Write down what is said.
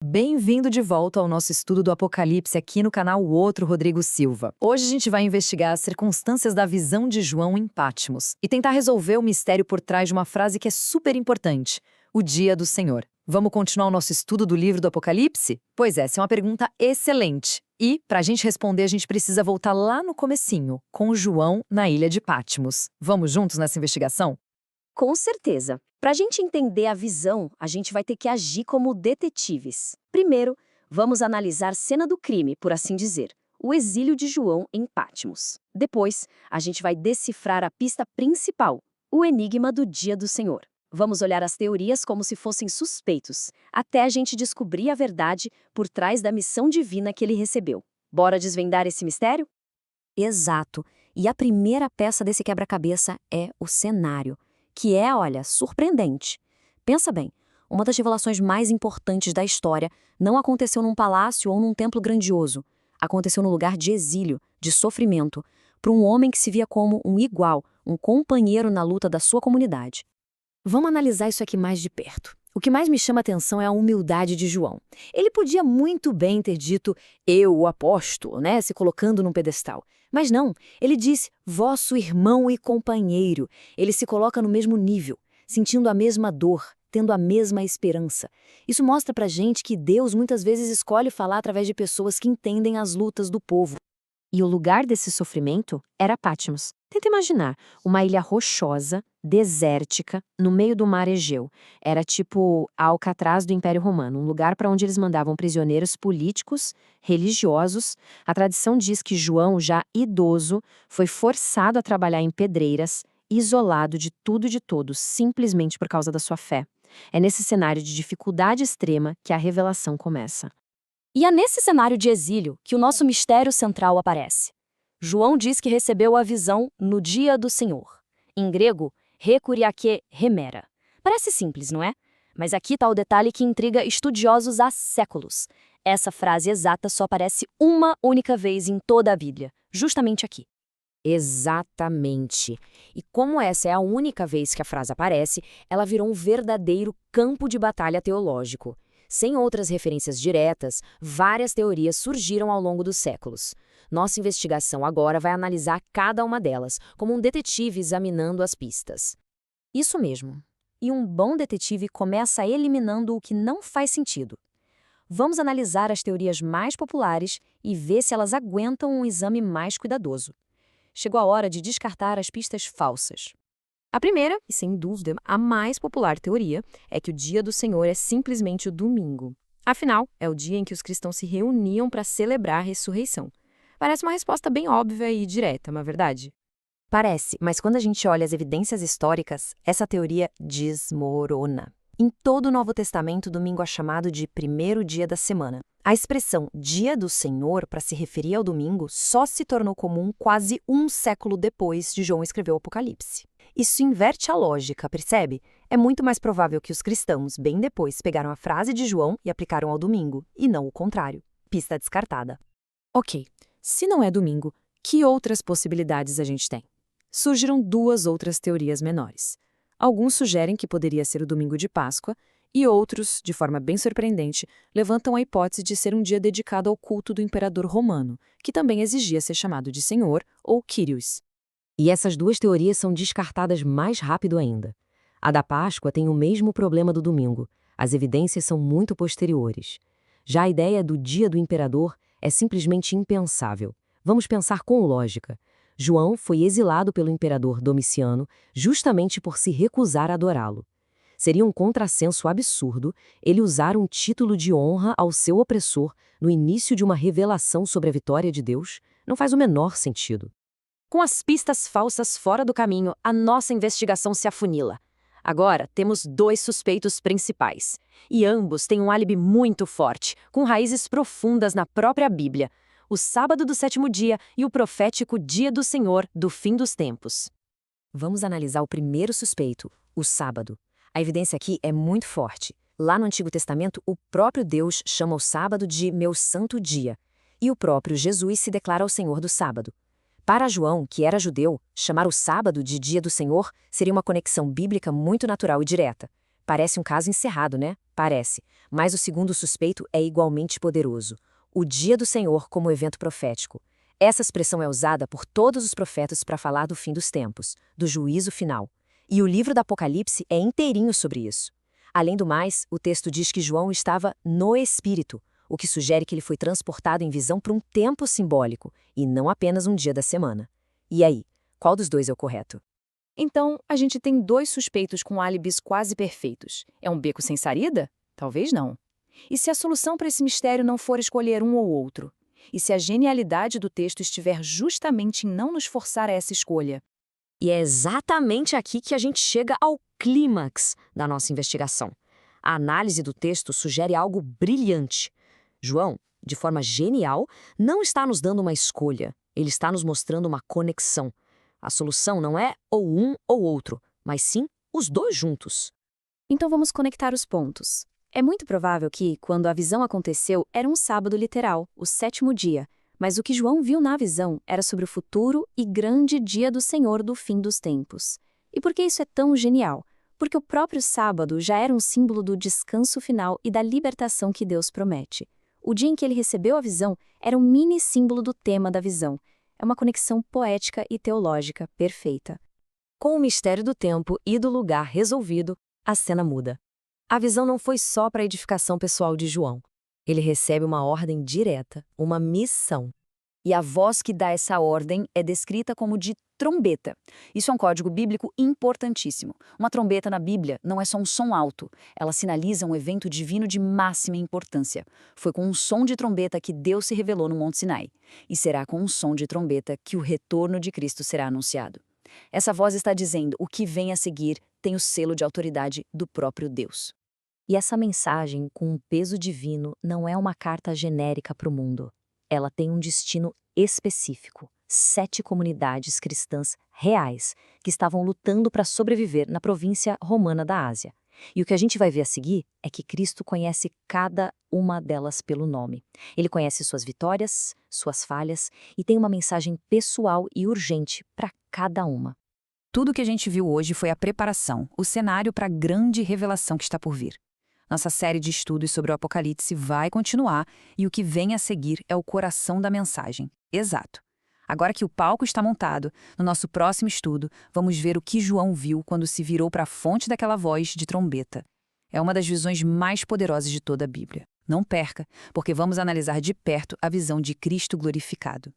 Bem-vindo de volta ao nosso estudo do Apocalipse aqui no canal O Outro Rodrigo Silva. Hoje a gente vai investigar as circunstâncias da visão de João em Patmos e tentar resolver o mistério por trás de uma frase que é super importante: o dia do Senhor. Vamos continuar o nosso estudo do livro do Apocalipse? Pois é, essa é uma pergunta excelente. E, para a gente responder, a gente precisa voltar lá no comecinho, com João na ilha de Patmos. Vamos juntos nessa investigação? Com certeza. Para a gente entender a visão, a gente vai ter que agir como detetives. Primeiro, vamos analisar a cena do crime, por assim dizer, o exílio de João em Patmos. Depois, a gente vai decifrar a pista principal, o enigma do dia do Senhor. Vamos olhar as teorias como se fossem suspeitos, até a gente descobrir a verdade por trás da missão divina que ele recebeu. Bora desvendar esse mistério? Exato. E a primeira peça desse quebra-cabeça é o cenário, que é, olha, surpreendente. Pensa bem, uma das revelações mais importantes da história não aconteceu num palácio ou num templo grandioso. Aconteceu num lugar de exílio, de sofrimento, para um homem que se via como um igual, um companheiro na luta da sua comunidade. Vamos analisar isso aqui mais de perto. O que mais me chama a atenção é a humildade de João. Ele podia muito bem ter dito, eu, o apóstolo, né, se colocando num pedestal. Mas não, ele disse, vosso irmão e companheiro. Ele se coloca no mesmo nível, sentindo a mesma dor, tendo a mesma esperança. Isso mostra pra gente que Deus muitas vezes escolhe falar através de pessoas que entendem as lutas do povo. E o lugar desse sofrimento era Patmos. Tenta imaginar, uma ilha rochosa, desértica, no meio do mar Egeu. Era tipo Alcatraz do Império Romano, um lugar para onde eles mandavam prisioneiros políticos, religiosos. A tradição diz que João, já idoso, foi forçado a trabalhar em pedreiras, isolado de tudo e de todos, simplesmente por causa da sua fé. É nesse cenário de dificuldade extrema que a revelação começa. E é nesse cenário de exílio que o nosso mistério central aparece. João diz que recebeu a visão no dia do Senhor. Em grego, rekuriake remera. Parece simples, não é? Mas aqui está o detalhe que intriga estudiosos há séculos. Essa frase exata só aparece uma única vez em toda a Bíblia, justamente aqui. Exatamente. E como essa é a única vez que a frase aparece, ela virou um verdadeiro campo de batalha teológico. Sem outras referências diretas, várias teorias surgiram ao longo dos séculos. Nossa investigação agora vai analisar cada uma delas, como um detetive examinando as pistas. Isso mesmo. E um bom detetive começa eliminando o que não faz sentido. Vamos analisar as teorias mais populares e ver se elas aguentam um exame mais cuidadoso. Chegou a hora de descartar as pistas falsas. A primeira, e sem dúvida a mais popular teoria, é que o dia do Senhor é simplesmente o domingo. Afinal, é o dia em que os cristãos se reuniam para celebrar a ressurreição. Parece uma resposta bem óbvia e direta, não é verdade? Parece, mas quando a gente olha as evidências históricas, essa teoria desmorona. Em todo o Novo Testamento, domingo é chamado de primeiro dia da semana. A expressão dia do Senhor, para se referir ao domingo, só se tornou comum quase um século depois de João escrever o Apocalipse. Isso inverte a lógica, percebe? É muito mais provável que os cristãos, bem depois, pegaram a frase de João e aplicaram ao domingo, e não o contrário. Pista descartada. Ok, se não é domingo, que outras possibilidades a gente tem? Surgiram duas outras teorias menores. Alguns sugerem que poderia ser o domingo de Páscoa, e outros, de forma bem surpreendente, levantam a hipótese de ser um dia dedicado ao culto do imperador romano, que também exigia ser chamado de Senhor ou Kyrios. E essas duas teorias são descartadas mais rápido ainda. A da Páscoa tem o mesmo problema do domingo. As evidências são muito posteriores. Já a ideia do dia do imperador é simplesmente impensável. Vamos pensar com lógica. João foi exilado pelo imperador Domiciano justamente por se recusar a adorá-lo. Seria um contrassenso absurdo ele usar um título de honra ao seu opressor no início de uma revelação sobre a vitória de Deus? Não faz o menor sentido. Com as pistas falsas fora do caminho, a nossa investigação se afunila. Agora, temos dois suspeitos principais. E ambos têm um álibi muito forte, com raízes profundas na própria Bíblia. O sábado do sétimo dia e o profético dia do Senhor do fim dos tempos. Vamos analisar o primeiro suspeito, o sábado. A evidência aqui é muito forte. Lá no Antigo Testamento, o próprio Deus chama o sábado de meu santo dia. E o próprio Jesus se declara o Senhor do sábado. Para João, que era judeu, chamar o sábado de dia do Senhor seria uma conexão bíblica muito natural e direta. Parece um caso encerrado, né? Parece. Mas o segundo suspeito é igualmente poderoso. O dia do Senhor como evento profético. Essa expressão é usada por todos os profetas para falar do fim dos tempos, do juízo final. E o livro do Apocalipse é inteirinho sobre isso. Além do mais, o texto diz que João estava no Espírito, o que sugere que ele foi transportado em visão para um tempo simbólico, e não apenas um dia da semana. E aí, qual dos dois é o correto? Então, a gente tem dois suspeitos com álibis quase perfeitos. É um beco sem saída? Talvez não. E se a solução para esse mistério não for escolher um ou outro? E se a genialidade do texto estiver justamente em não nos forçar a essa escolha? E é exatamente aqui que a gente chega ao clímax da nossa investigação. A análise do texto sugere algo brilhante. João, de forma genial, não está nos dando uma escolha, ele está nos mostrando uma conexão. A solução não é ou um ou outro, mas sim os dois juntos. Então vamos conectar os pontos. É muito provável que, quando a visão aconteceu, era um sábado literal, o 7º dia, mas o que João viu na visão era sobre o futuro e grande dia do Senhor do fim dos tempos. E por que isso é tão genial? Porque o próprio sábado já era um símbolo do descanso final e da libertação que Deus promete. O dia em que ele recebeu a visão era um mini símbolo do tema da visão. É uma conexão poética e teológica perfeita. Com o mistério do tempo e do lugar resolvido, a cena muda. A visão não foi só para a edificação pessoal de João. Ele recebe uma ordem direta, uma missão. E a voz que dá essa ordem é descrita como de trombeta. Isso é um código bíblico importantíssimo. Uma trombeta na Bíblia não é só um som alto, ela sinaliza um evento divino de máxima importância. Foi com um som de trombeta que Deus se revelou no Monte Sinai. E será com um som de trombeta que o retorno de Cristo será anunciado. Essa voz está dizendo o que vem a seguir tem o selo de autoridade do próprio Deus. E essa mensagem, com um peso divino, não é uma carta genérica para o mundo. Ela tem um destino específico. 7 comunidades cristãs reais que estavam lutando para sobreviver na província romana da Ásia. E o que a gente vai ver a seguir é que Cristo conhece cada uma delas pelo nome. Ele conhece suas vitórias, suas falhas e tem uma mensagem pessoal e urgente para cada uma. Tudo que a gente viu hoje foi a preparação, o cenário para a grande revelação que está por vir. Nossa série de estudos sobre o Apocalipse vai continuar e o que vem a seguir é o coração da mensagem. Exato. Agora que o palco está montado, no nosso próximo estudo, vamos ver o que João viu quando se virou para a fonte daquela voz de trombeta. É uma das visões mais poderosas de toda a Bíblia. Não perca, porque vamos analisar de perto a visão de Cristo glorificado.